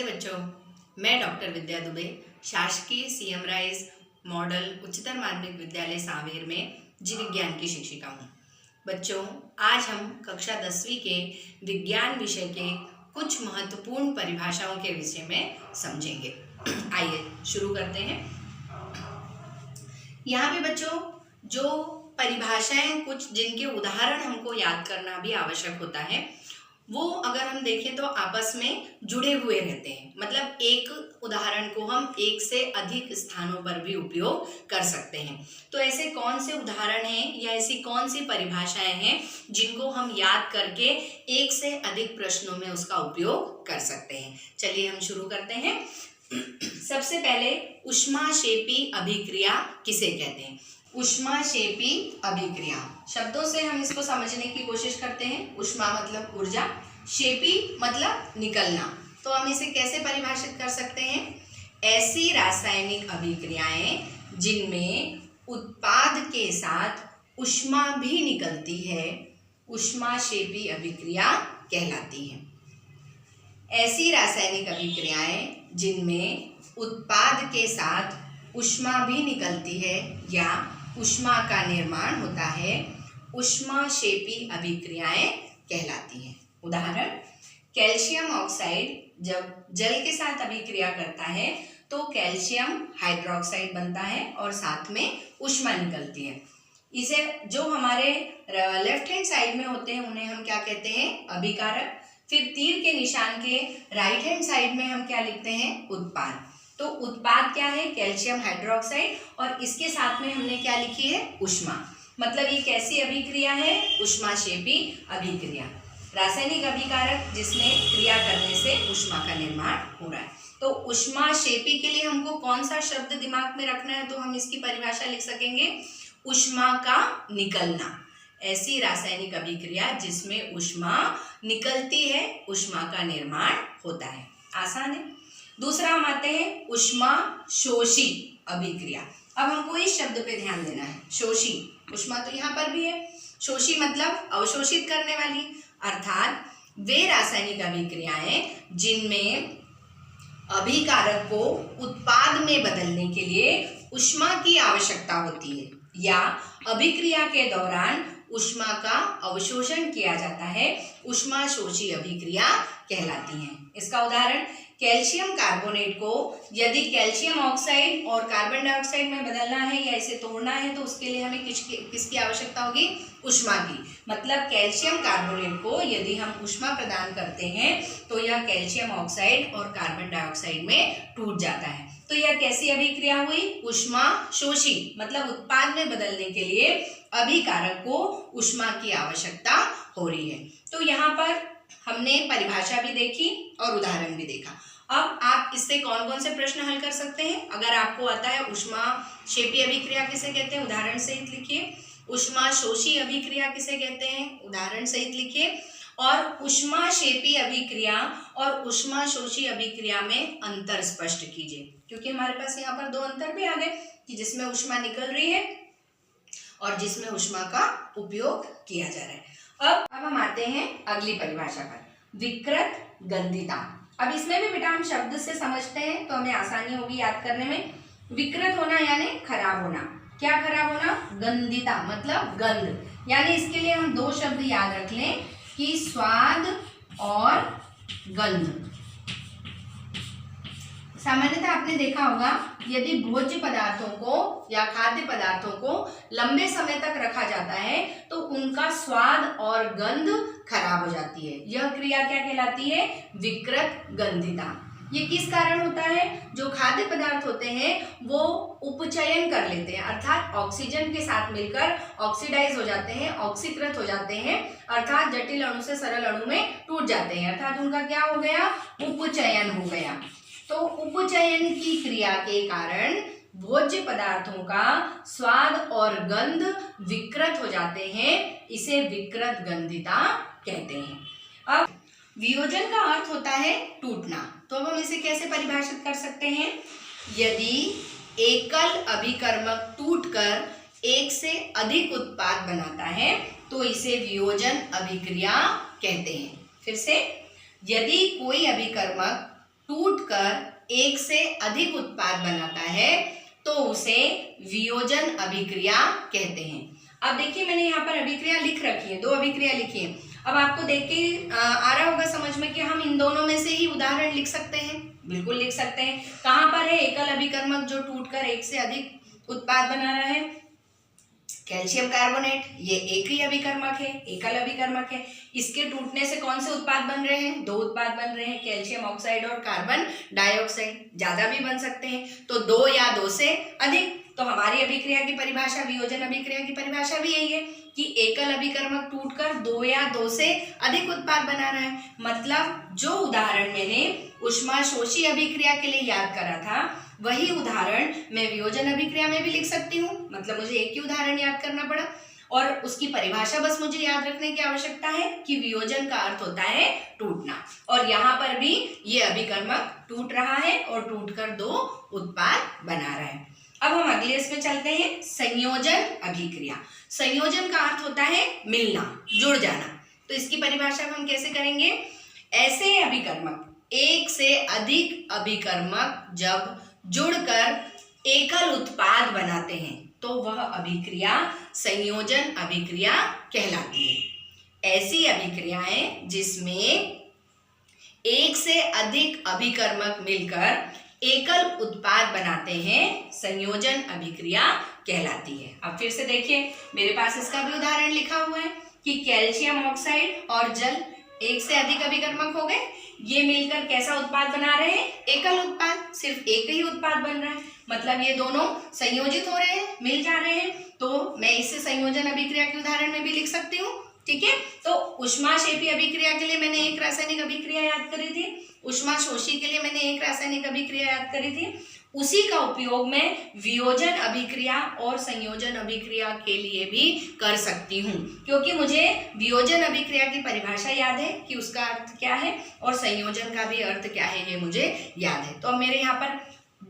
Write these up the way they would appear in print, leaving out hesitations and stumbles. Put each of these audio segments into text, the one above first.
नमस्ते बच्चों, मैं डॉक्टर विद्या दुबे शासकीय सीएम राइस मॉडल उच्चतर माध्यमिक विद्यालय सांवेर में जीव विज्ञान की शिक्षिका हूँ। बच्चों, आज हम कक्षा 10वीं के विज्ञान विषय के कुछ महत्वपूर्ण परिभाषाओं के विषय में समझेंगे। आइए शुरू करते हैं। यहाँ पे बच्चों जो परिभाषाएं कुछ जिनके उदाहरण हमको याद करना भी आवश्यक होता है, वो अगर हम देखें तो आपस में जुड़े हुए रहते हैं। मतलब एक उदाहरण को हम एक से अधिक स्थानों पर भी उपयोग कर सकते हैं। तो ऐसे कौन से उदाहरण हैं या ऐसी कौन सी परिभाषाएं हैं जिनको हम याद करके एक से अधिक प्रश्नों में उसका उपयोग कर सकते हैं। चलिए हम शुरू करते हैं। सबसे पहले ऊष्माक्षेपी अभिक्रिया किसे कहते हैं? ऊष्माक्षेपी अभिक्रिया शब्दों से हम इसको समझने की कोशिश करते हैं। ऊष्मा मतलब ऊर्जा, क्षेपी मतलब निकलना। तो हम इसे कैसे परिभाषित कर सकते हैं? ऐसी रासायनिक अभिक्रियाएं जिनमें उत्पाद के साथ ऊष्मा भी निकलती है, ऊष्माक्षेपी अभिक्रिया कहलाती है। ऐसी रासायनिक अभिक्रियाएं जिनमें उत्पाद के साथ ऊष्मा भी निकलती है या ऊष्मा का निर्माण होता है, ऊष्माक्षेपी अभिक्रियाएं कहलाती हैं। उदाहरण, कैल्शियम ऑक्साइड जब जल के साथ अभिक्रिया करता है तो कैल्शियम हाइड्रोक्साइड बनता है और साथ में ऊष्मा निकलती है। इसे जो हमारे लेफ्ट हैंड साइड में होते हैं उन्हें हम क्या कहते हैं? अभिकारक। फिर तीर के निशान के राइट हैंड साइड में हम क्या लिखते हैं? उत्पाद। तो उत्पाद क्या है? कैल्शियम हाइड्रोक्साइड, और इसके साथ में हमने क्या लिखी है? ऊष्मा। मतलब ये कैसी अभिक्रिया है? ऊष्माक्षेपी अभिक्रिया। रासायनिक अभिकारक जिसमें क्रिया करने से ऊष्मा का निर्माण हो रहा है। तो ऊष्माक्षेपी के लिए हमको कौन सा शब्द दिमाग में रखना है? तो हम इसकी परिभाषा लिख सकेंगे, ऊष्मा का निकलना। ऐसी रासायनिक अभिक्रिया जिसमें ऊष्मा निकलती है, ऊष्मा का निर्माण होता है। आसान है। दूसरा हम आते हैं ऊष्माशोषी अभिक्रिया। अब हमको इस शब्द पे ध्यान देना है। शोषी, ऊष्मा तो यहाँ पर भी है, शोषी मतलब अवशोषित करने वाली। अर्थात वे रासायनिक अभिक्रियाएं जिनमें अभिकारक को उत्पाद में बदलने के लिए ऊष्मा की आवश्यकता होती है या अभिक्रिया के दौरान ऊष्मा का अवशोषण किया जाता है, ऊष्माशोषी अभिक्रिया कहलाती हैं। इसका उदाहरण, कैल्शियम कार्बोनेट को यदि कैल्शियम ऑक्साइड और कार्बन डाइऑक्साइड में बदलना है या इसे तोड़ना है तो उसके लिए हमें किसकी आवश्यकता होगी? ऊष्मा की। मतलब कैल्शियम कार्बोनेट को यदि हम ऊष्मा प्रदान करते हैं तो यह कैल्शियम ऑक्साइड और कार्बन डाइऑक्साइड में टूट जाता है। तो यह कैसी अभिक्रिया हुई? ऊष्माशोषी। मतलब उत्पाद में बदलने के लिए अभिकारक को ऊष्मा की आवश्यकता हो रही है। तो यहाँ पर हमने परिभाषा भी देखी और उदाहरण भी देखा। अब आप इससे कौन कौन से प्रश्न हल कर सकते हैं? अगर आपको आता है ऊष्माक्षेपी अभिक्रिया किसे कहते हैं, उदाहरण सहित लिखिए। ऊष्माशोषी अभिक्रिया किसे कहते हैं, उदाहरण सहित लिखिए। और ऊष्माक्षेपी अभिक्रिया और ऊष्माशोषी अभिक्रिया में अंतर स्पष्ट कीजिए, क्योंकि हमारे पास यहाँ पर दो अंतर भी आ गए कि जिसमें ऊष्मा निकल रही है और जिसमें ऊष्मा का उपयोग किया जा रहा है। अब हम आते हैं अगली परिभाषा पर, विकृत गंधिता। अब इसमें भी बेटा हम शब्द से समझते हैं तो हमें आसानी होगी याद करने में। विकृत होना यानी खराब होना। क्या खराब होना? गंधिता मतलब गंध। यानी इसके लिए हम दो शब्द याद रख लें कि स्वाद और गंध। सामान्यतः आपने देखा होगा यदि भोज्य पदार्थों को या खाद्य पदार्थों को लंबे समय तक रखा जाता है तो उनका स्वाद और गंध खराब हो जाती है। यह क्रिया क्या कहलाती है? विकृत गंधिता। ये किस कारण होता है? जो खाद्य पदार्थ होते हैं वो उपचयन कर लेते हैं, अर्थात ऑक्सीजन के साथ मिलकर ऑक्सीडाइज हो जाते हैं, ऑक्सीकृत हो जाते हैं, अर्थात जटिल अणु से सरल अणु में टूट जाते हैं। अर्थात उनका क्या हो गया? उपचयन हो गया। तो उपचयन की क्रिया के कारण भोज्य पदार्थों का स्वाद और गंध विकृत हो जाते हैं। इसे विकृत गंधिता कहते हैं। अब वियोजन का अर्थ होता है टूटना। तो अब हम इसे कैसे परिभाषित कर सकते हैं? यदि एकल अभिकर्मक टूटकर एक से अधिक उत्पाद बनाता है तो इसे वियोजन अभिक्रिया कहते हैं। फिर से, यदि कोई अभिकर्मक टूटकर एक से अधिक उत्पाद बनाता है तो उसे वियोजन अभिक्रिया कहते हैं। अब देखिए मैंने यहाँ पर अभिक्रिया लिख रखी है, 2 अभिक्रिया लिखी है। अब आपको देख के आ रहा होगा समझ में कि हम इन दोनों में से ही उदाहरण लिख सकते हैं। बिल्कुल लिख सकते हैं। कहाँ पर है एकल अभिकर्मक जो टूटकर एक से अधिक उत्पाद बना रहा है? कैल्शियम कार्बोनेट, ये एक ही अभिकर्मक है, एकल अभिकर्मक है। इसके टूटने से कौन से उत्पाद बन रहे हैं? 2 उत्पाद बन रहे हैं, कैल्शियम ऑक्साइड और कार्बन डाइऑक्साइड। ज्यादा भी बन सकते हैं, तो 2 या 2 से अधिक। तो हमारी अभिक्रिया की परिभाषा, वियोजन अभिक्रिया की परिभाषा भी यही है कि एकल अभिकर्मक टूटकर 2 या 2 से अधिक उत्पाद बना रहा है। मतलब जो उदाहरण मैंने ऊष्माशोषी अभिक्रिया के लिए याद करा था, वही उदाहरण मैं वियोजन अभिक्रिया में भी लिख सकती हूँ। मतलब मुझे एक ही उदाहरण याद करना पड़ा और उसकी परिभाषा बस मुझे याद रखने की आवश्यकता है कि वियोजन का अर्थ होता है टूटना। और यहाँ पर भी ये अभिकर्मक टूट रहा है और टूटकर 2 उत्पाद बना रहा है। अब हम अगले इसमें चलते हैं, संयोजन अभिक्रिया। संयोजन का अर्थ होता है मिलना, जुड़ जाना। तो इसकी परिभाषा हम कैसे करेंगे? ऐसे अभिकर्मक, एक से अधिक अभिकर्मक जब जुड़कर एकल उत्पाद बनाते हैं तो वह अभिक्रिया संयोजन अभिक्रिया कहलाती है। ऐसी अभिक्रियाएं जिसमें एक से अधिक अभिकर्मक मिलकर एकल उत्पाद बनाते हैं संयोजन अभिक्रिया कहलाती है। अब फिर से देखिए, मेरे पास इसका भी उदाहरण लिखा हुआ है कि कैल्शियम ऑक्साइड और जल, एक से अधिक अभिकर्मक हो गए, ये मिलकर कैसा उत्पाद बना रहे हैं? एकल उत्पाद। सिर्फ एक ही उत्पाद बन रहा है, मतलब ये दोनों संयोजित हो रहे हैं, मिल जा रहे हैं। तो मैं इसे संयोजन अभिक्रिया के उदाहरण में भी लिख सकती हूँ। ठीक है, तो ऊष्माक्षेपी अभिक्रिया के लिए मैंने एक रासायनिक अभिक्रिया याद करी थी, ऊष्माशोषी के लिए मैंने एक रासायनिक अभिक्रिया याद करी थी। उसी का उपयोग मैं वियोजन अभिक्रिया और संयोजन अभिक्रिया के लिए भी कर सकती हूँ, क्योंकि मुझे वियोजन अभिक्रिया की परिभाषा याद है कि उसका अर्थ क्या है और संयोजन का भी अर्थ क्या है, ये मुझे याद है। तो अब मेरे यहाँ पर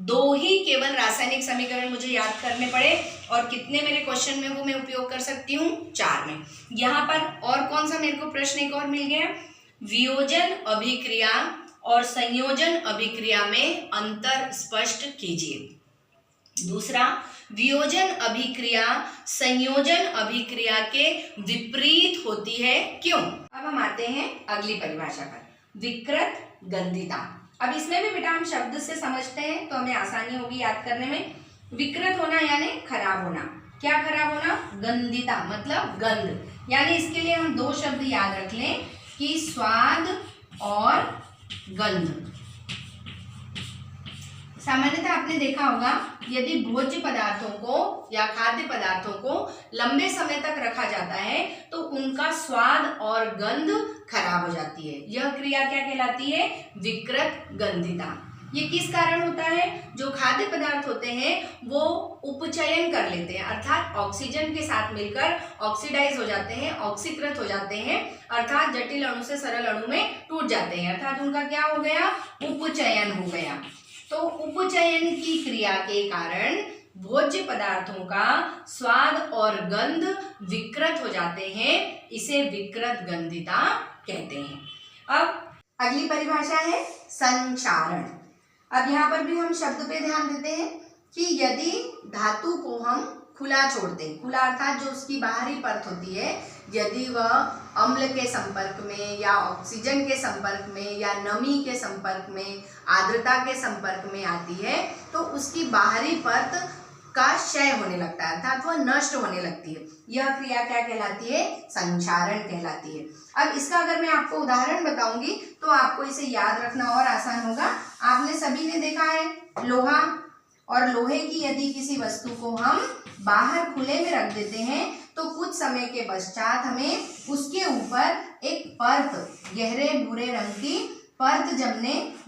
2 ही केवल रासायनिक समीकरण मुझे याद करने पड़े और कितने मेरे क्वेश्चन में वो मैं उपयोग कर सकती हूँ? 4 में। यहाँ पर और कौन सा मेरे को प्रश्न एक और मिल गया? वियोजन अभिक्रिया और संयोजन अभिक्रिया में अंतर स्पष्ट कीजिए। दूसरा, वियोजन अभिक्रिया संयोजन अभिक्रिया के विपरीत होती है, क्यों? अब हम आते हैं अगली परिभाषा पर, विकृत गंधिता। अब इसमें भी बेटा हम शब्द से समझते हैं तो हमें आसानी होगी याद करने में। विकृत होना यानी खराब होना। क्या खराब होना? गंधिता मतलब गंध। यानी इसके लिए हम 2 शब्द याद रख लें कि स्वाद और गंध। सामान्यतः आपने देखा होगा, यदि भोज्य पदार्थों को या खाद्य पदार्थों को लंबे समय तक रखा जाता है तो उनका स्वाद और गंध खराब हो जाती है। यह क्रिया क्या कहलाती है? विकृत गंधिता। ये किस कारण होता है? जो खाद्य पदार्थ होते हैं वो उपचयन कर लेते हैं, अर्थात ऑक्सीजन के साथ मिलकर ऑक्सीडाइज हो जाते हैं, ऑक्सीकृत हो जाते हैं, अर्थात जटिल अणु से सरल अणु में टूट जाते हैं, अर्थात उनका क्या हो गया? उपचयन हो गया। तो उपचयन की क्रिया के कारण भोज्य पदार्थों का स्वाद और गंध विकृत हो जाते हैं, इसे विकृत गंधिता कहते हैं। अब अगली परिभाषा है संक्षारण। अब यहाँ पर भी हम शब्द पे ध्यान देते हैं कि यदि धातु को हम खुला छोड़ते हैं, खुला अर्थात जो उसकी बाहरी परत होती है, यदि वह अम्ल के संपर्क में या ऑक्सीजन के संपर्क में या नमी के संपर्क में, आर्द्रता के संपर्क में आती है तो उसकी बाहरी परत का क्षय होने लगता है, अर्थात वह नष्ट होने लगती है। यह क्रिया क्या कहलाती है? संक्षारण कहलाती है। अब इसका अगर मैं आपको उदाहरण बताऊंगी तो आपको इसे याद रखना और आसान होगा। आपने सभी ने देखा है लोहा, और लोहे की यदि किसी वस्तु को हम बाहर खुले में रख देते हैं तो कुछ समय के पश्चात हमें उसके ऊपर एक परत, गहरे भूरे रंग की परत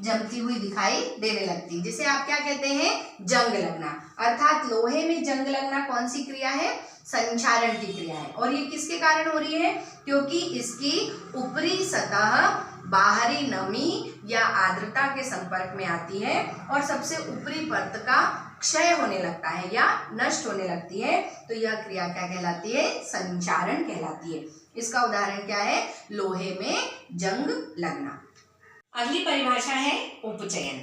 जमती हुई दिखाई देने लगती है, जिसे आप क्या कहते हैं? जंग लगना। अर्थात लोहे में जंग लगना कौन सी क्रिया है? संक्षारण की क्रिया है। और ये किसके कारण हो रही है? क्योंकि इसकी ऊपरी सतह बाहरी नमी या आर्द्रता के संपर्क में आती है और सबसे ऊपरी परत का क्षय होने लगता है या नष्ट होने लगती है, तो यह क्रिया क्या कहलाती है? संक्षारण कहलाती है। इसका उदाहरण क्या है? लोहे में जंग लगना। अगली परिभाषा है उपचयन।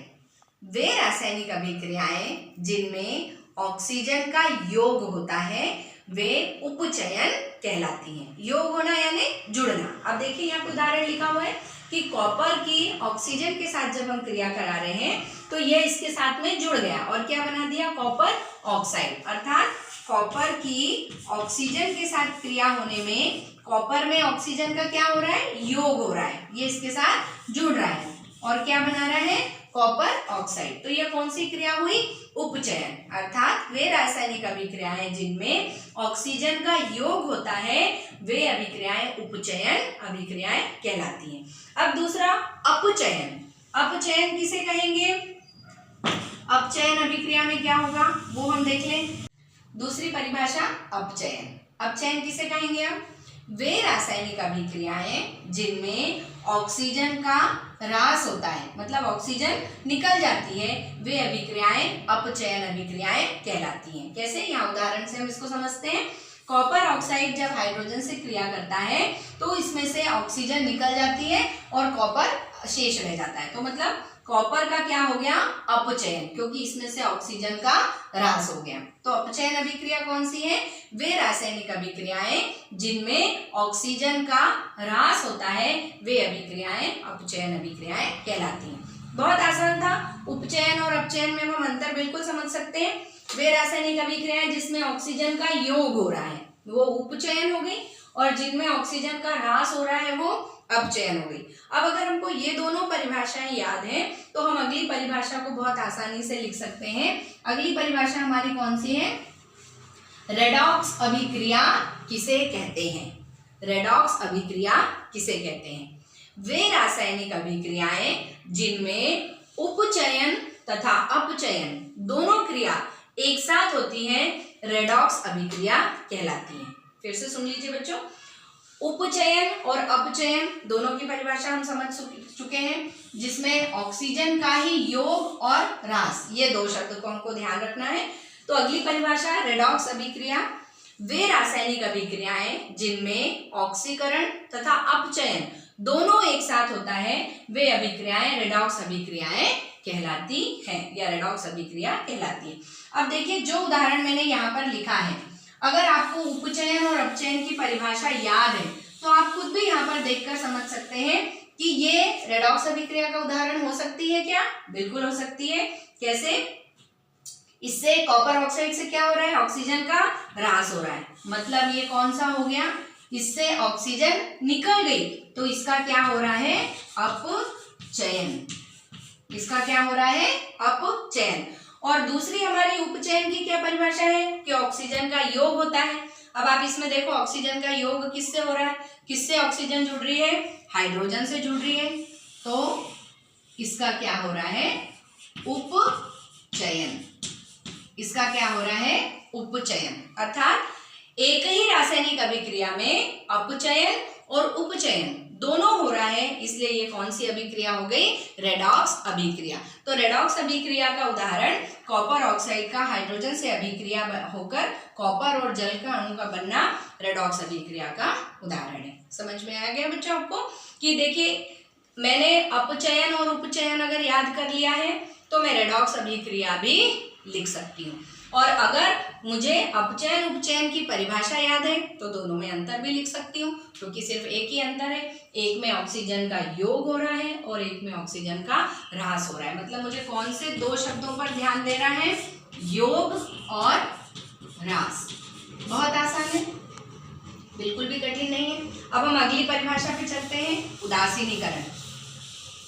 वे रासायनिक अभिक्रियाएं जिनमें ऑक्सीजन का योग होता है वे उपचयन कहलाती हैं। योग होना यानी जुड़ना। अब देखिए यहाँ पे उदाहरण लिखा हुआ है कि कॉपर की ऑक्सीजन के साथ जब हम क्रिया करा रहे हैं तो ये इसके साथ में जुड़ गया और क्या बना दिया, कॉपर ऑक्साइड। अर्थात कॉपर की ऑक्सीजन के साथ क्रिया होने में कॉपर में ऑक्सीजन का क्या हो रहा है, योग हो रहा है, ये इसके साथ जुड़ रहा है और क्या बना रहा है, कॉपर ऑक्साइड। तो यह कौन सी क्रिया हुई, उपचयन। अर्थात वे रासायनिक अभिक्रियाएं जिनमें ऑक्सीजन का योग होता है वे अभिक्रियाएं उपचयन अभिक्रियाएं कहलाती हैं। अब दूसरा अपचयन। अपचयन किसे कहेंगे, अपचयन अभिक्रिया में क्या होगा वो हम देख लें। दूसरी परिभाषा अपचयन। अपचयन किसे कहेंगे, हम वे रासायनिक अभिक्रियाएं जिनमें ऑक्सीजन का ह्रास होता है, मतलब ऑक्सीजन निकल जाती है, वे अभिक्रियाएं अपचयन अभिक्रियाएं कहलाती हैं। कैसे, यहाँ उदाहरण से हम इसको समझते हैं। कॉपर ऑक्साइड जब हाइड्रोजन से क्रिया करता है तो इसमें से ऑक्सीजन निकल जाती है और कॉपर शेष रह जाता है। तो मतलब कॉपर का क्या हो गया, अपचयन, क्योंकि इसमें से ऑक्सीजन का ह्रास हो गया। तो अपचयन अभिक्रिया कौन सी है, वे रासायनिक अभिक्रियाएं जिनमें ऑक्सीजन का ह्रास होता है वे अभिक्रियाएं अपचयन अभिक्रियाएं कहलाती हैं। बहुत आसान था। उपचयन और अपचयन में हम अंतर बिल्कुल समझ सकते हैं। वे रासायनिक अभिक्रियाएं जिसमें ऑक्सीजन का योग हो रहा है वो उपचयन हो गई और जिनमें ऑक्सीजन का ह्रास हो रहा है वो अपचयन हो गई। अब अगर हमको ये दोनों परिभाषाएं याद हैं तो हम अगली परिभाषा को बहुत आसानी से लिख सकते हैं। अगली परिभाषा हमारी कौन सी है, रेडॉक्स अभिक्रिया किसे कहते हैं। रेडॉक्स अभिक्रिया किसे कहते हैं, वे रासायनिक अभिक्रियाएं जिनमें उपचयन तथा अपचयन दोनों क्रिया एक साथ होती है रेडॉक्स अभिक्रिया कहलाती है। फिर से सुन लीजिए बच्चों, उपचयन और अपचयन दोनों की परिभाषा हम समझ चुके हैं, जिसमें ऑक्सीजन का ही योग और ह्रास, ये दो शब्द को हमको ध्यान रखना है। तो अगली परिभाषा है रेडॉक्स अभिक्रिया। वे रासायनिक अभिक्रियाएं जिनमें ऑक्सीकरण तथा अपचयन दोनों एक साथ होता है वे अभिक्रियाएं रेडॉक्स अभिक्रियाएं कहलाती हैं या रेडॉक्स अभिक्रिया कहलाती है। अब देखिए जो उदाहरण मैंने यहाँ पर लिखा है, अगर आपको उपचयन और अपचयन की परिभाषा याद है तो आप खुद भी यहाँ पर देखकर समझ सकते हैं कि ये रेडॉक्स अभिक्रिया का उदाहरण हो सकती है क्या, बिल्कुल हो सकती है। कैसे, इससे कॉपर ऑक्साइड से क्या हो रहा है, ऑक्सीजन का ह्रास हो रहा है, मतलब ये कौन सा हो गया, इससे ऑक्सीजन निकल गई तो इसका क्या हो रहा है, अपचयन। इसका क्या हो रहा है, अपचयन। और दूसरी हमारी उपचयन की क्या परिभाषा है कि ऑक्सीजन का योग होता है। अब आप इसमें देखो ऑक्सीजन का योग किससे हो रहा है, किससे ऑक्सीजन जुड़ रही है, हाइड्रोजन से जुड़ रही है, तो इसका क्या हो रहा है, उपचयन। इसका क्या हो रहा है, उपचयन। अर्थात एक ही रासायनिक अभिक्रिया में अपचयन और उपचयन दोनों हो रहा है, इसलिए ये कौन सी अभिक्रिया हो गई, रेडॉक्स अभिक्रिया। तो रेडॉक्स अभिक्रिया का उदाहरण कॉपर ऑक्साइड का हाइड्रोजन से अभिक्रिया होकर कॉपर और जल का अणु का बनना रेडॉक्स अभिक्रिया का उदाहरण है। समझ में आ गया बच्चों आपको कि देखिए मैंने अपचयन और उपचयन अगर याद कर लिया है तो मैं रेडॉक्स अभिक्रिया भी लिख सकती हूँ, और अगर मुझे अपचयन उपचयन की परिभाषा याद है तो दोनों में अंतर भी लिख सकती हूँ, क्योंकि सिर्फ एक ही अंतर है, एक में ऑक्सीजन का योग हो रहा है और एक में ऑक्सीजन का ह्रास हो रहा है। मतलब मुझे कौन से दो शब्दों पर ध्यान देना है, योग और ह्रास। बहुत आसान है, बिल्कुल भी कठिन नहीं है। अब हम अगली परिभाषा पे चलते हैं, उदासीनीकरण।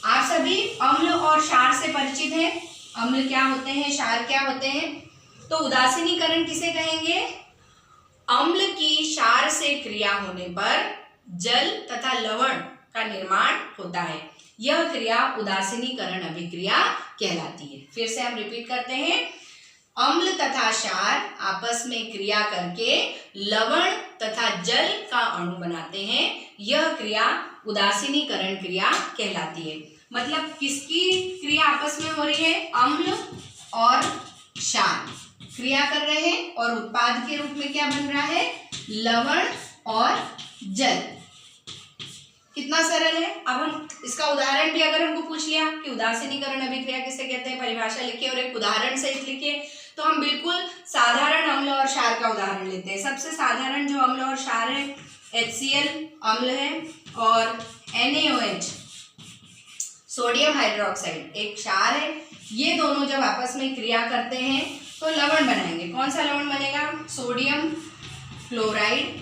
आप सभी अम्ल और क्षार से परिचित हैं। अम्ल क्या होते हैं, क्षार क्या होते हैं। तो उदासीनीकरण किसे कहेंगे, अम्ल की क्षार से क्रिया होने पर जल तथा लवण का निर्माण होता है, यह क्रिया उदासीनीकरण अभिक्रिया कहलाती है। फिर से हम रिपीट करते हैं, अम्ल तथा क्षार आपस में क्रिया करके लवण तथा जल का अणु बनाते हैं, यह क्रिया उदासीनीकरण क्रिया कहलाती है। मतलब किसकी क्रिया आपस में हो रही है, अम्ल और क्षार क्रिया कर रहे हैं और उत्पाद के रूप में क्या बन रहा है, लवण और जल। कितना सरल है। अब हम इसका उदाहरण भी अगर हमको पूछ लिया कि उदासीनीकरण अभिक्रिया किसे कहते हैं, परिभाषा लिखिए और एक उदाहरण सहित लिखिए, तो हम बिल्कुल साधारण अम्ल और क्षार का उदाहरण लेते हैं। सबसे साधारण जो अम्ल और क्षार है HCl अम्ल है और NaOH सोडियम हाइड्रोक्साइड एक क्षार है। ये दोनों जब आपस में क्रिया करते हैं तो लवण बनाएंगे। कौन सा लवण बनेगा? Sodium chloride.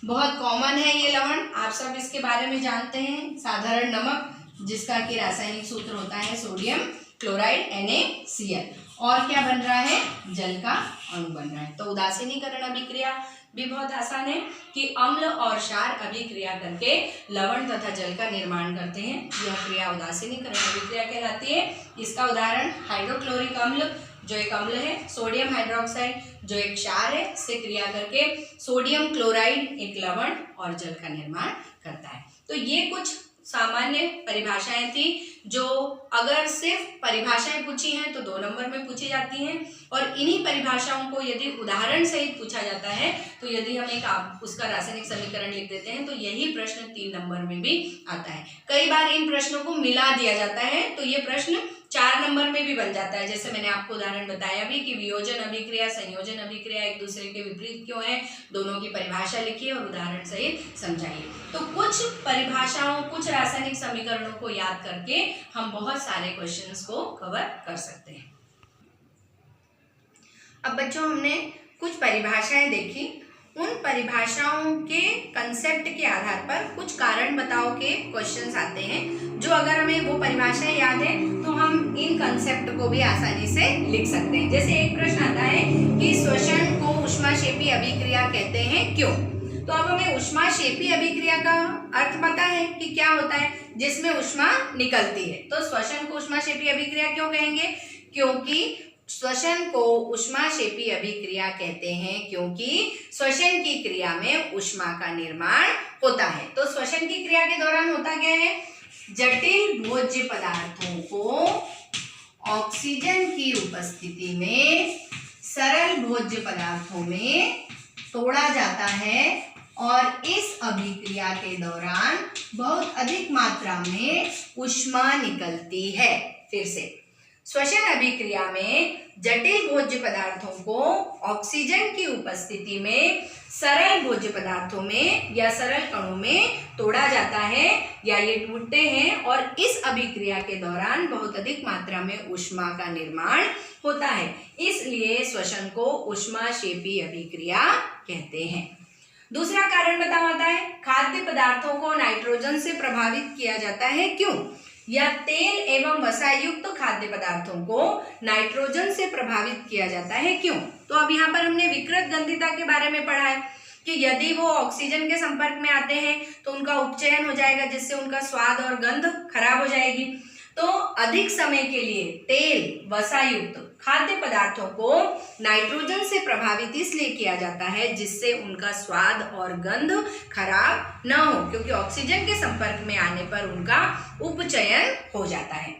बहुत कॉमन है ये लवण, आप सब इसके बारे में जानते हैं। साधारण नमक जिसका कि रासायनिक सूत्र होता है सोडियम क्लोराइड NaCl। और क्या बन रहा है? जल का अणु बन रहा है। तो उदासीनीकरण अभिक्रिया भी बहुत आसान है कि अम्ल और क्षार अभिक्रिया करके लवण तथा जल का निर्माण करते हैं। यह क्रिया उदासीनीकरण अभिक्रिया कहलाती है। इसका उदाहरण हाइड्रोक्लोरिक अम्ल जो एक अम्ल है, सोडियम हाइड्रोक्साइड जो एक क्षार है, से क्रिया करके सोडियम क्लोराइड एक लवण और जल का निर्माण करता है। तो ये कुछ सामान्य परिभाषाएं थी जो अगर सिर्फ परिभाषाएं पूछी हैं तो 2 नंबर में पूछी जाती हैं, और इन्हीं परिभाषाओं को यदि उदाहरण सहित पूछा जाता है तो यदि हम एक उसका रासायनिक समीकरण लिख देते हैं तो यही प्रश्न 3 नंबर में भी आता है। कई बार इन प्रश्नों को मिला दिया जाता है तो ये प्रश्न 4 नंबर में भी बन जाता है। जैसे मैंने आपको उदाहरण बताया भी कि वियोजन अभिक्रिया संयोजन अभिक्रिया एक दूसरे के विपरीत क्यों है, दोनों की परिभाषा लिखिए और उदाहरण सहित समझाइए। तो कुछ परिभाषाओं, कुछ रासायनिक समीकरणों को याद करके हम बहुत सारे क्वेश्चंस को कवर कर सकते हैं। अब बच्चों हमने कुछ परिभाषाएं देखी, उन परिभाषाओं के कंसेप्ट के आधार पर कुछ कारण बताओ के क्वेश्चंस आते हैं, जो अगर हमें वो परिभाषाएं याद है तो हम इन कंसेप्ट को भी आसानी से लिख सकते हैं। जैसे एक प्रश्न आता है कि श्वसन को ऊष्माक्षेपी अभिक्रिया कहते हैं क्यों? तो अब हमें ऊष्माक्षेपी अभिक्रिया का अर्थ पता है कि क्या होता है, जिसमें ऊष्मा निकलती है। तो श्वसन को ऊष्माक्षेपी अभिक्रिया क्यों कहेंगे? क्योंकि श्वसन को ऊष्माक्षेपी अभिक्रिया कहते हैं क्योंकि श्वसन की क्रिया में ऊष्मा का निर्माण होता है। तो श्वसन की क्रिया के दौरान होता क्या है? जटिल भोज्य पदार्थों को ऑक्सीजन की उपस्थिति में सरल भोज्य पदार्थों में तोड़ा जाता है और इस अभिक्रिया के दौरान बहुत अधिक मात्रा में ऊष्मा निकलती है। फिर से, श्वसन अभिक्रिया में जटिल भोज्य पदार्थों को ऑक्सीजन की उपस्थिति में सरल भोज्य पदार्थों में या सरल कणों में तोड़ा जाता है या ये टूटते हैं और इस अभिक्रिया के दौरान बहुत अधिक मात्रा में ऊष्मा का निर्माण होता है। इसलिए श्वसन को ऊष्माक्षेपी अभिक्रिया कहते हैं। दूसरा कारण बताता है खाद्य पदार्थों को नाइट्रोजन से प्रभावित किया जाता है क्यों? या तेल एवं वसा युक्त खाद्य पदार्थों को नाइट्रोजन से प्रभावित किया जाता है क्यों? तो अब यहाँ पर हमने विकृत गंधिता के बारे में पढ़ा है कि यदि वो ऑक्सीजन के संपर्क में आते हैं तो उनका उपचयन हो जाएगा, जिससे उनका स्वाद और गंध खराब हो जाएगी। तो अधिक समय के लिए तेल वसा युक्त खाद्य पदार्थों को नाइट्रोजन से प्रभावित इसलिए किया जाता है जिससे उनका स्वाद और गंध खराब न हो, क्योंकि ऑक्सीजन के संपर्क में आने पर उनका उपचयन हो जाता है।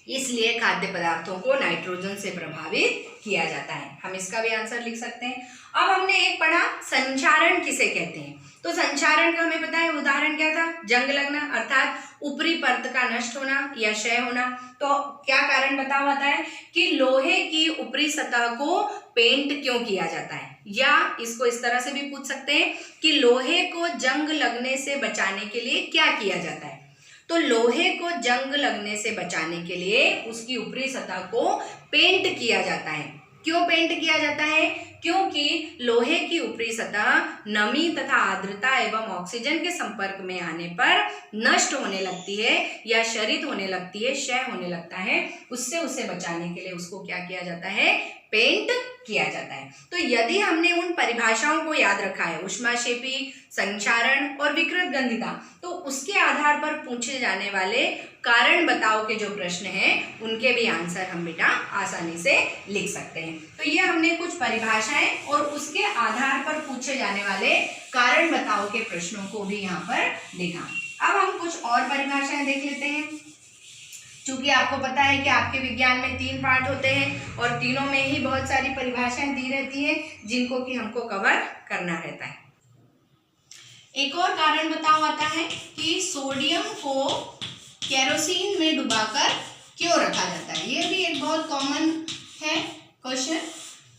इसलिए खाद्य पदार्थों को नाइट्रोजन से प्रभावित किया जाता है। हम इसका भी आंसर लिख सकते हैं। अब हमने एक पढ़ा संक्षारण किसे कहते हैं। तो संक्षारण का हमें पता है उदाहरण क्या था? जंग लगना, अर्थात ऊपरी परत का नष्ट होना या क्षय होना। तो क्या कारण बता हुआ है कि लोहे की ऊपरी सतह को पेंट क्यों किया जाता है, या इसको इस तरह से भी पूछ सकते हैं कि लोहे को जंग लगने से बचाने के लिए क्या किया जाता है। तो लोहे को जंग लगने से बचाने के लिए उसकी ऊपरी सतह को पेंट किया जाता है। क्यों पेंट किया जाता है? क्योंकि लोहे की ऊपरी सतह नमी तथा आर्द्रता एवं ऑक्सीजन के संपर्क में आने पर नष्ट होने लगती है या क्षरित होने लगती है, क्षय होने लगता है। उससे उसे बचाने के लिए उसको क्या किया जाता है? पेंट किया जाता है। तो यदि हमने उन परिभाषाओं को याद रखा है, ऊष्माक्षेपी, संक्षारण और विकृत गंधिता, तो उसके आधार पर पूछे जाने वाले कारण बताओ के जो प्रश्न हैं उनके भी आंसर हम बेटा आसानी से लिख सकते हैं। तो ये हमने कुछ परिभाषाएं और उसके आधार पर पूछे जाने वाले कारण बताओ के प्रश्नों को भी यहाँ पर देखा। अब हम कुछ और परिभाषाएं देख लेते हैं। चूंकि आपको पता है कि आपके विज्ञान में 3 पार्ट होते हैं और तीनों में ही बहुत सारी परिभाषाएं दी रहती हैं जिनको कि हमको कवर करना रहता है। एक और कारण बताओ आता है कि सोडियम को केरोसिन में डुबाकर क्यों रखा जाता है। ये भी एक बहुत कॉमन है क्वेश्चन।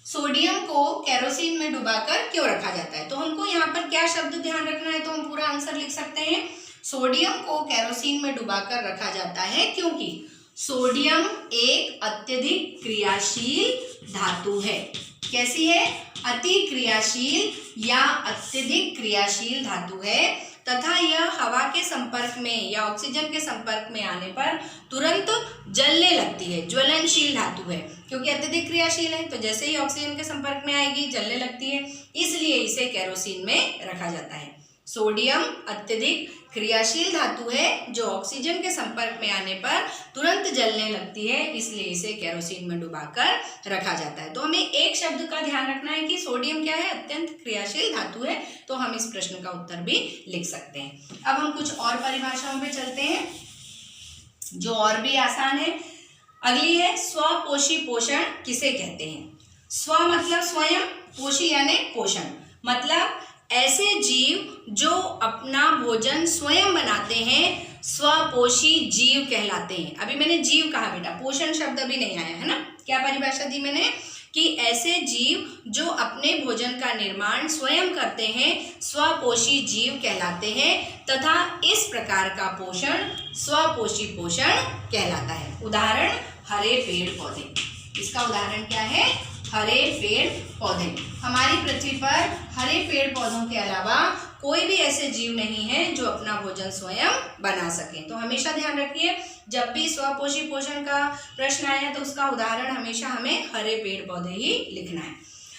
सोडियम को केरोसिन में डुबाकर क्यों रखा जाता है। तो हमको यहाँ पर क्या शब्द ध्यान रखना है, तो हम पूरा आंसर लिख सकते हैं। सोडियम को केरोसिन में डुबाकर रखा जाता है क्योंकि सोडियम एक अत्यधिक क्रियाशील धातु है। कैसी है? अति क्रियाशील या अत्यधिक क्रियाशील धातु है तथा यह हवा के संपर्क में या ऑक्सीजन के संपर्क में आने पर तुरंत जलने लगती है। ज्वलनशील धातु है क्योंकि अत्यधिक क्रियाशील है, तो जैसे ही ऑक्सीजन के संपर्क में आएगी जलने लगती है, इसलिए इसे केरोसिन में रखा जाता है। सोडियम अत्यधिक क्रियाशील धातु है जो ऑक्सीजन के संपर्क में आने पर तुरंत जलने लगती है, इसलिए इसे केरोसिन में डुबाकर रखा जाता है। तो हमें एक शब्द का ध्यान रखना है कि सोडियम क्या है? अत्यंत क्रियाशील धातु है। तो हम इस प्रश्न का उत्तर भी लिख सकते हैं। अब हम कुछ और परिभाषाओं पे चलते हैं जो और भी आसान है। अगली है स्वपोषी पोषण किसे कहते हैं। स्व मतलब स्वयं, पोषी यानी पोषण, मतलब ऐसे जीव जो अपना भोजन स्वयं बनाते हैं स्वपोषी जीव कहलाते हैं। अभी मैंने जीव कहा बेटा, पोषण शब्द अभी नहीं आया है ना। क्या परिभाषा दी मैंने कि ऐसे जीव जो अपने भोजन का निर्माण स्वयं करते हैं स्वपोषी जीव कहलाते हैं तथा इस प्रकार का पोषण स्वपोषी पोषण कहलाता है। उदाहरण हरे पेड़ पौधे। इसका उदाहरण क्या है? हरे पेड़ पौधे। हमारी पृथ्वी पर हरे पेड़ पौधों के अलावा कोई भी ऐसे जीव नहीं है जो अपना भोजन स्वयं बना सके। तो हमेशा ध्यान रखिए, जब भी स्वपोषी पोषण का प्रश्न आया तो उसका उदाहरण हमेशा हमें हरे पेड़ पौधे ही लिखना है।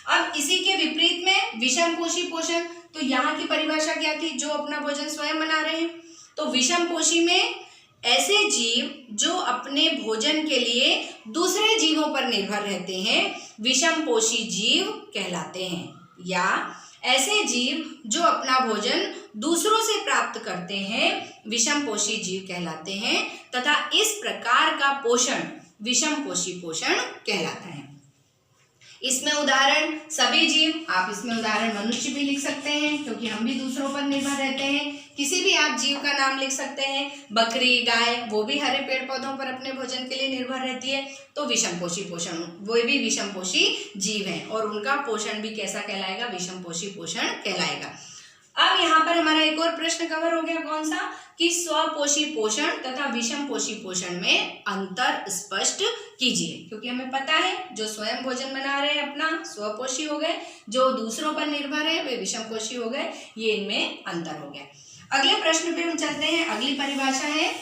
अब इसी के विपरीत में विषमपोषी पोषण, तो यहाँ की परिभाषा क्या थी? जो अपना भोजन स्वयं बना रहे हैं। तो विषमपोषी में ऐसे जीव जो अपने भोजन के लिए दूसरे जीवों पर निर्भर रहते हैं विषमपोषी जीव कहलाते हैं, या ऐसे जीव जो अपना भोजन दूसरों से प्राप्त करते हैं विषमपोषी जीव कहलाते हैं तथा इस प्रकार का पोषण विषमपोषी पोषण कहलाता है। इसमें उदाहरण सभी जीव, आप इसमें उदाहरण मनुष्य भी लिख सकते हैं क्योंकि हम भी दूसरों पर निर्भर रहते हैं। किसी भी आप जीव का नाम लिख सकते हैं। बकरी, गाय, वो भी हरे पेड़ पौधों पर अपने भोजन के लिए निर्भर रहती है, तो विषमपोषी पोषण, वो भी विषमपोषी जीव हैं और उनका पोषण भी कैसा कहलाएगा? विषमपोषी पोषण कहलाएगा। अब यहाँ पर हमारा एक और प्रश्न कवर हो गया, कौन सा? कि स्वपोषी पोषण तथा विषमपोषी पोषण में अंतर स्पष्ट कीजिए। क्योंकि हमें पता है जो स्वयं भोजन बना रहे हैं अपना स्वपोषी हो गए, जो दूसरों पर निर्भर है वे विषमपोषी हो गए, ये इनमें अंतर हो गया। अगले प्रश्न पे हम चलते हैं। अगली परिभाषा है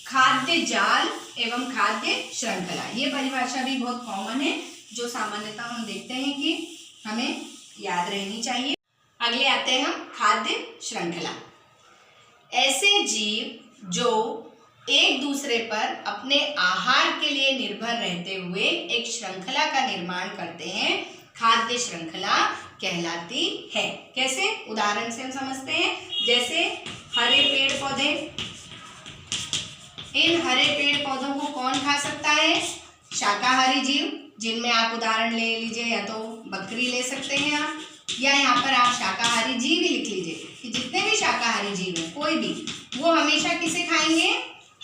खाद्य जाल एवं खाद्य श्रृंखला। ये परिभाषा भी बहुत कॉमन है जो सामान्यतः हम देखते हैं कि हमें याद रहनी चाहिए। अगले आते हैं हम खाद्य श्रृंखला। ऐसे जीव जो एक दूसरे पर अपने आहार के लिए निर्भर रहते हुए एक श्रृंखला का निर्माण करते हैं खाद्य श्रृंखला कहलाती है। कैसे? उदाहरण से हम समझते हैं। जैसे हरे पेड़ पौधे, इन हरे पेड़ पौधों को कौन खा सकता है? शाकाहारी जीव, जिनमें आप उदाहरण ले लीजिए, या तो बकरी ले सकते हैं आप, या यहाँ पर आप शाकाहारी जीव ही लिख लीजिए कि जितने भी शाकाहारी जीव हैं कोई भी, वो हमेशा किसे खाएंगे?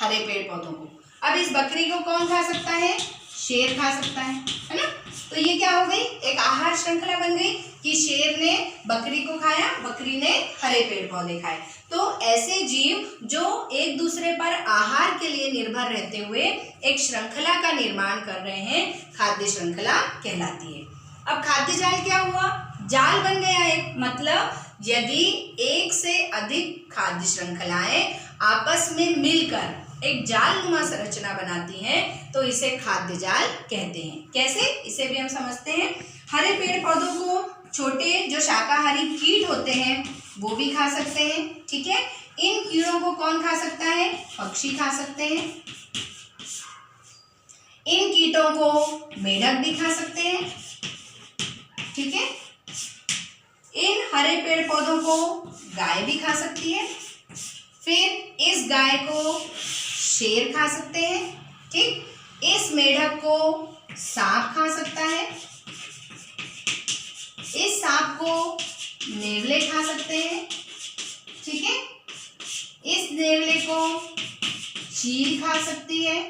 हरे पेड़ पौधों को। अब इस बकरी को कौन खा सकता है? शेर खा सकता है ना। तो ये क्या हो गई? एक आहार श्रृंखला बन गई कि शेर ने बकरी को खाया, बकरी ने हरे पेड़ पौधे खाए। तो ऐसे जीव जो एक दूसरे पर आहार के लिए निर्भर रहते हुए एक श्रृंखला का निर्माण कर रहे हैं खाद्य श्रृंखला कहलाती है। अब खाद्य जाल क्या हुआ? जाल बन गया एक, मतलब यदि एक से अधिक खाद्य श्रृंखलाएं आपस में मिलकर एक जालनुमा संरचना बनाती हैं तो इसे खाद्य जाल कहते हैं। कैसे? इसे भी हम समझते हैं। हरे पेड़ पौधों को छोटे जो शाकाहारी कीट होते हैं वो भी खा सकते हैं, ठीक है। इन कीड़ों को कौन खा सकता है? पक्षी खा सकते हैं। इन कीटों को मेढक भी खा सकते हैं, ठीक है। इन हरे पेड़ पौधों को गाय भी खा सकती है। फिर इस गाय को शेर खा सकते हैं, ठीक। इस मेढक को सांप खा सकता है। इस सांप को नेवले खा सकते हैं, ठीक। ठीक है। इस नेवले को चील खा सकती है।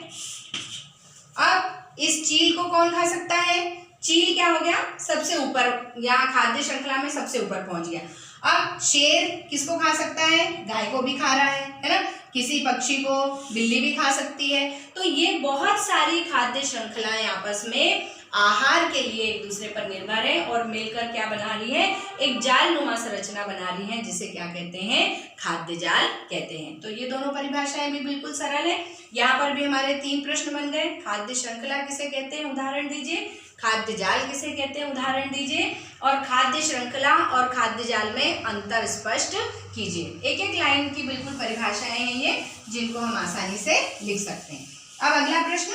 अब इस चील को कौन खा सकता है? चील क्या हो गया? सबसे ऊपर, यहाँ खाद्य श्रृंखला में सबसे ऊपर पहुंच गया। अब शेर किसको खा सकता है? गाय को भी खा रहा है ना। किसी पक्षी को बिल्ली भी खा सकती है। तो ये बहुत सारी खाद्य श्रृंखलाएं आपस में आहार के लिए एक दूसरे पर निर्भर है और मिलकर क्या बना रही है? एक जाल नुमा संरचना बना रही है, जिसे क्या कहते हैं? खाद्य जाल कहते हैं। तो ये दोनों परिभाषाएं भी बिल्कुल सरल है। यहाँ पर भी हमारे 3 प्रश्न बन गए। खाद्य श्रृंखला किसे कहते हैं? उदाहरण दीजिए। खाद्य जाल किसे कहते हैं? उदाहरण दीजिए। और खाद्य श्रृंखला और खाद्य जाल में अंतर स्पष्ट कीजिए। एक एक लाइन की बिल्कुल परिभाषाएं हैं ये, जिनको हम आसानी से लिख सकते हैं। अब अगला प्रश्न,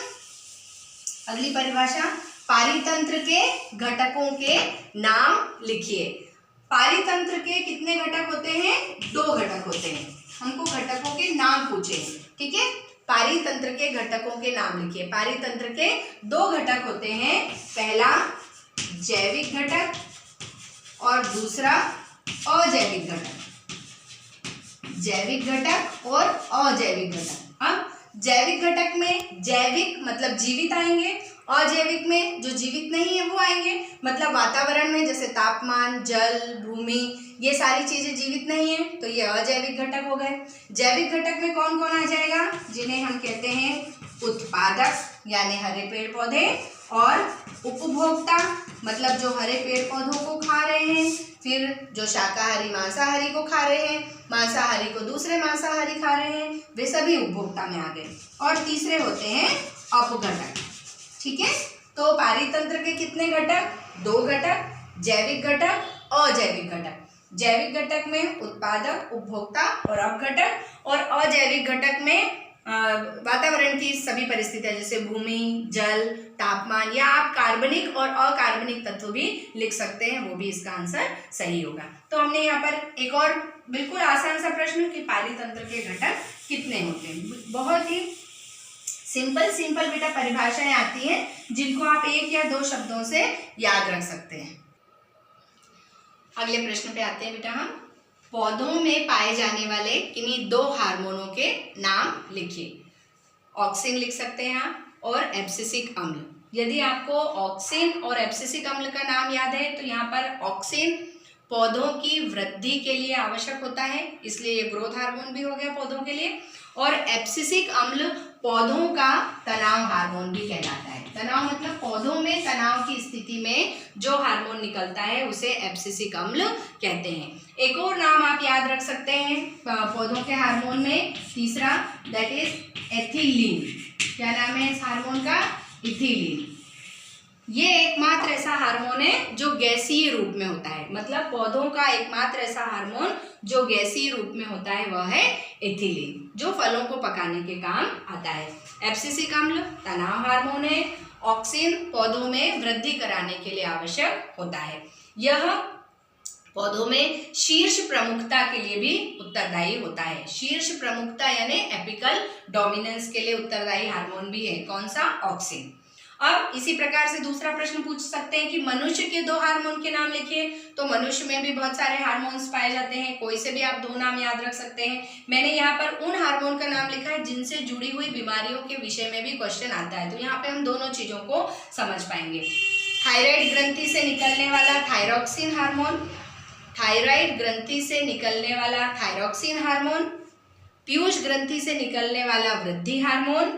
अगली परिभाषा, पारितंत्र के घटकों के नाम लिखिए। पारितंत्र के कितने घटक होते हैं? 2 घटक होते हैं। हमको घटकों के नाम पूछे, ठीक है। पारितंत्र के घटकों के नाम लिखिए। पारितंत्र के 2 घटक होते हैं, पहला जैविक घटक और दूसरा अजैविक घटक। जैविक घटक और अजैविक घटक। अब जैविक घटक में जैविक मतलब जीवित आएंगे, अजैविक में जो जीवित नहीं है वो आएंगे। मतलब वातावरण में जैसे तापमान, जल, भूमि, ये सारी चीजें जीवित नहीं है, तो ये अजैविक घटक हो गए। जैविक घटक में कौन कौन आ जाएगा? जिन्हें हम कहते हैं उत्पादक यानी हरे पेड़ पौधे, और उपभोक्ता मतलब जो हरे पेड़ पौधों को खा रहे हैं, फिर जो शाकाहारी मांसाहारी को खा रहे हैं, मांसाहारी को दूसरे मांसाहारी खा रहे हैं, वे सभी उपभोक्ता में आ गए। और तीसरे होते हैं अपघटक, ठीक है। तो पारितंत्र के कितने घटक? 2 घटक, जैविक घटक, अजैविक घटक। जैविक घटक में उत्पादक, उपभोक्ता और अपघटक, और अजैविक घटक में वातावरण की सभी परिस्थितियां जैसे भूमि, जल, तापमान, या आप कार्बनिक और अकार्बनिक तत्व भी लिख सकते हैं, वो भी इसका आंसर सही होगा। तो हमने यहाँ पर एक और बिल्कुल आसान सा प्रश्न कि पारितंत्र के घटक कितने होते हैं। बहुत ही सिंपल बेटा परिभाषाएं आती हैं, जिनको आप 1 या 2 शब्दों से याद रख सकते हैं। अगले प्रश्न पे आते हैं बेटा हम। पौधों में पाए जाने वाले किन्हीं 2 हार्मोनों के नाम लिखिए। ऑक्सिन लिख सकते हैं आप, और एब्सिसिक अम्ल। यदि आपको ऑक्सिन और एब्सिसिक अम्ल का नाम याद है, तो यहाँ पर ऑक्सिन पौधों की वृद्धि के लिए आवश्यक होता है, इसलिए ये ग्रोथ हार्मोन भी हो गया पौधों के लिए। और एब्सिसिक अम्ल पौधों का तनाव हार्मोन भी कहलाता है। तनाव मतलब पौधों में तनाव की स्थिति में जो हार्मोन निकलता है उसे एब्सिसिक अम्ल कहते हैं। एक और नाम आप याद रख सकते हैं पौधों के हार्मोन में, तीसरा, दैट इज एथिलीन। क्या नाम है इस हार्मोन का? इथिलीन। ये एकमात्र ऐसा हार्मोन है जो गैसीय रूप में होता है। मतलब पौधों का एकमात्र ऐसा हार्मोन जो गैसीय रूप में होता है वह है एथिलीन, जो फलों को पकाने के काम आता है। एब्सिसिक अम्ल तनाव हार्मोन है। ऑक्सिन पौधों में वृद्धि कराने के लिए आवश्यक होता है। यह पौधों में शीर्ष प्रमुखता के लिए भी उत्तरदायी होता है। शीर्ष प्रमुखता यानी एपिकल डोमिनेंस के लिए उत्तरदायी हार्मोन भी है। कौन सा? ऑक्सिन। अब इसी प्रकार से दूसरा प्रश्न पूछ सकते हैं कि मनुष्य के 2 हार्मोन के नाम लिखिए। तो मनुष्य में भी बहुत सारे हार्मोन्स पाए जाते हैं, कोई से भी आप 2 नाम याद रख सकते हैं। मैंने यहाँ पर उन हार्मोन का नाम लिखा है जिनसे जुड़ी हुई बीमारियों के विषय में भी क्वेश्चन आता है, तो यहाँ पे हम दोनों चीजों को समझ पाएंगे। थायराइड ग्रंथि से निकलने वाला थायरॉक्सिन हार्मोन, थायराइड ग्रंथि से निकलने वाला थायरॉक्सिन हार्मोन, पीयूष ग्रंथि से निकलने वाला वृद्धि हार्मोन,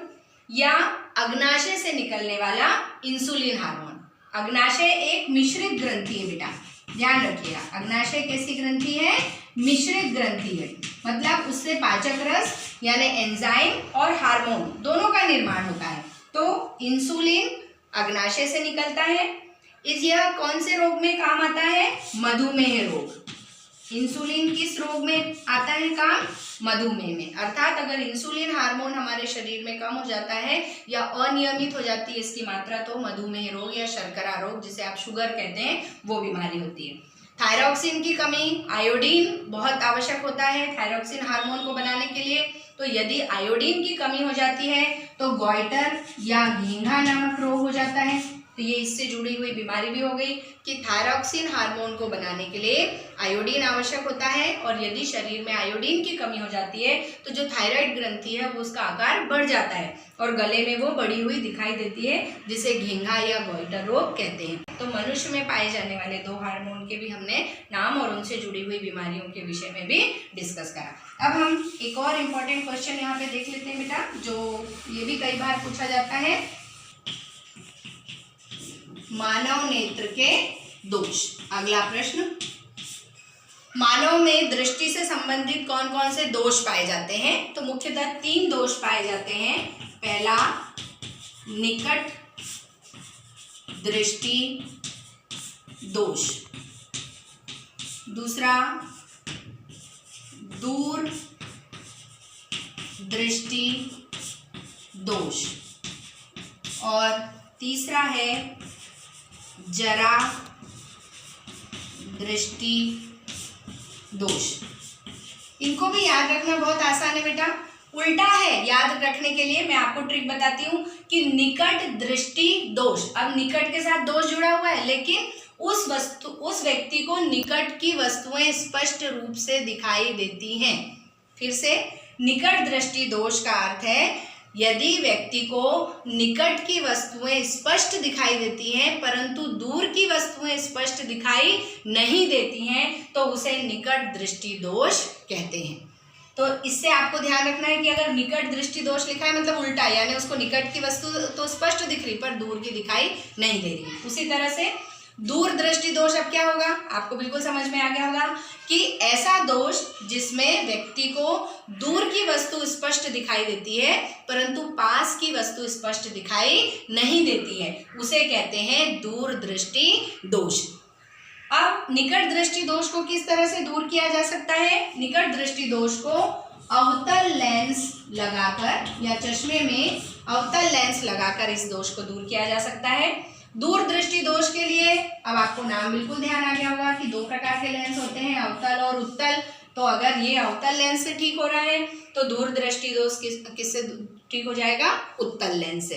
या अग्नाशय से निकलने वाला इंसुलिन हार्मोन। अग्नाशय एक मिश्रित ग्रंथि है बेटा, ध्यान रखिएगा। अग्नाशय कैसी ग्रंथि है? मिश्रित ग्रंथि है। मतलब उससे पाचक रस यानी एंजाइम और हार्मोन दोनों का निर्माण होता है। तो इंसुलिन अग्नाशय से निकलता है। यह कौन से रोग में काम आता है? मधुमेह रोग। इंसुलिन किस रोग में आता है काम? मधुमेह में। अर्थात अगर इंसुलिन हार्मोन हमारे शरीर में कम हो जाता है या अनियमित हो जाती है इसकी मात्रा, तो मधुमेह रोग या शर्करा रोग, जिसे आप शुगर कहते हैं, वो बीमारी होती है। थायरॉक्सिन की कमी, आयोडीन बहुत आवश्यक होता है थायरॉक्सिन हार्मोन को बनाने के लिए। तो यदि आयोडीन की कमी हो जाती है तो गॉइटर या घेंघा नामक रोग हो जाता है। तो ये इससे जुड़ी हुई बीमारी भी हो गई कि थायरॉक्सिन हार्मोन को बनाने के लिए आयोडीन आवश्यक होता है, और यदि शरीर में आयोडीन की कमी हो जाती है तो जो थायराइड ग्रंथि है वो उसका आकार बढ़ जाता है और गले में वो बढ़ी हुई दिखाई देती है, जिसे घेंघा या गोइटर रोग कहते हैं। तो मनुष्य में पाए जाने वाले 2 हार्मोन के भी हमने नाम और उनसे जुड़ी हुई बीमारियों के विषय में भी डिस्कस करा। अब हम एक और इम्पोर्टेंट क्वेश्चन यहाँ पे देख लेते हैं बेटा, जो ये भी कई बार पूछा जाता है। मानव नेत्र के दोष। अगला प्रश्न, मानव में दृष्टि से संबंधित कौन कौन से दोष पाए जाते हैं? तो मुख्यतः 3 दोष पाए जाते हैं। पहला, निकट दृष्टि दोष। दूसरा, दूर दृष्टि दोष। और तीसरा है जरा दृष्टि दोष। इनको भी याद रखना बहुत आसान है बेटा, उल्टा है याद रखने के लिए मैं आपको ट्रिक बताती हूँ कि निकट दृष्टि दोष। अब निकट के साथ दोष जुड़ा हुआ है, लेकिन उस व्यक्ति को निकट की वस्तुएं स्पष्ट रूप से दिखाई देती हैं। फिर से, निकट दृष्टि दोष का अर्थ है यदि व्यक्ति को निकट की वस्तुएं स्पष्ट दिखाई देती हैं परंतु दूर की वस्तुएं स्पष्ट दिखाई नहीं देती हैं तो उसे निकट दृष्टि दोष कहते हैं। तो इससे आपको ध्यान रखना है कि अगर निकट दृष्टि दोष लिखा है मतलब उल्टा, यानी उसको निकट की वस्तु तो स्पष्ट दिख रही पर दूर की दिखाई नहीं दे रही। उसी तरह से दूर दृष्टि दोष अब क्या होगा, आपको बिल्कुल समझ में आ गया होगा कि ऐसा दोष जिसमें व्यक्ति को दूर की वस्तु स्पष्ट दिखाई देती है परंतु पास की वस्तु स्पष्ट दिखाई नहीं देती है, उसे कहते हैं दूर दृष्टि दोष। अब निकट दृष्टि दोष को किस तरह से दूर किया जा सकता है? निकट दृष्टि दोष को अवतल लेंस लगाकर या चश्मे में अवतल लेंस लगाकर इस दोष को दूर किया जा सकता है। दूर दृष्टि दोष के लिए अब आपको नाम बिल्कुल ध्यान आ गया होगा कि 2 प्रकार के लेंस होते हैं, अवतल और उत्तल। तो अगर ये अवतल लेंस से ठीक हो रहा है तो दूर दृष्टि दोष किससे ठीक हो जाएगा? उत्तल लेंस से।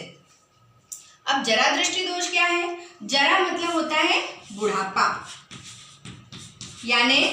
अब जरा दृष्टि दोष क्या है? जरा मतलब होता है बुढ़ापा, यानी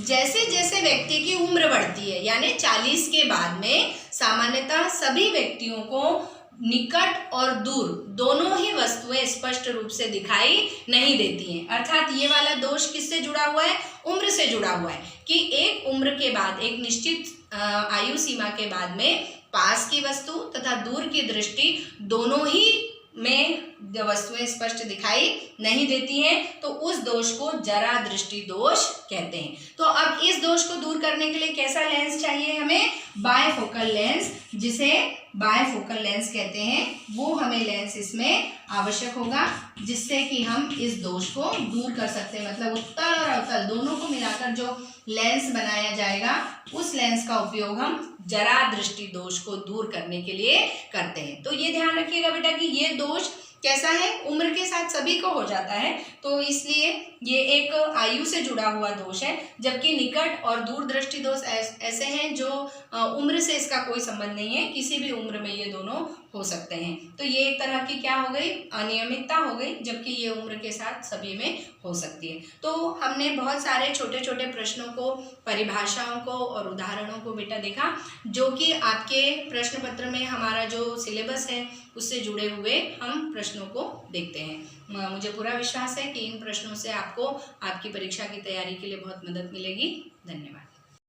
जैसे जैसे व्यक्ति की उम्र बढ़ती है, यानी 40 के बाद में सामान्यतः सभी व्यक्तियों को निकट और दूर दोनों ही वस्तुएं स्पष्ट रूप से दिखाई नहीं देती हैं। अर्थात ये वाला दोष किससे जुड़ा हुआ है? उम्र से जुड़ा हुआ है कि एक उम्र के बाद, एक निश्चित आयु सीमा के बाद में पास की वस्तु तथा दूर की दृष्टि दोनों ही में वस्तुएं स्पष्ट दिखाई नहीं देती हैं तो उस दोष को जरा दृष्टि दोष कहते हैं। तो अब इस दोष को दूर करने के लिए कैसा लेंस चाहिए हमें? बायफोकल लेंस, जिसे बायफोकल लेंस कहते हैं, वो हमें लेंस इसमें आवश्यक होगा जिससे कि हम इस दोष को दूर कर सकते हैं। मतलब उत्तल और अवतल दोनों को मिलाकर जो लेंस बनाया जाएगा उस लेंस का उपयोग हम जरा दृष्टि दोष को दूर करने के लिए करते हैं। तो ये ध्यान रखिएगा बेटा कि ये दोष कैसा है? उम्र के साथ सभी को हो जाता है, तो इसलिए ये एक आयु से जुड़ा हुआ दोष है, जबकि निकट और दूर दृष्टि दोष ऐसे हैं जो उम्र से इसका कोई संबंध नहीं है, किसी भी उम्र में ये दोनों हो सकते हैं। तो ये एक तरह की क्या हो गई? अनियमितता हो गई, जबकि ये उम्र के साथ सभी में हो सकती है। तो हमने बहुत सारे छोटे छोटे प्रश्नों को, परिभाषाओं को और उदाहरणों को बेटा देखा, जो कि आपके प्रश्न पत्र में हमारा जो सिलेबस है उससे जुड़े हुए हम प्रश्नों को देखते हैं। मुझे पूरा विश्वास है कि इन प्रश्नों से आपको आपकी परीक्षा की तैयारी के लिए बहुत मदद मिलेगी। धन्यवाद।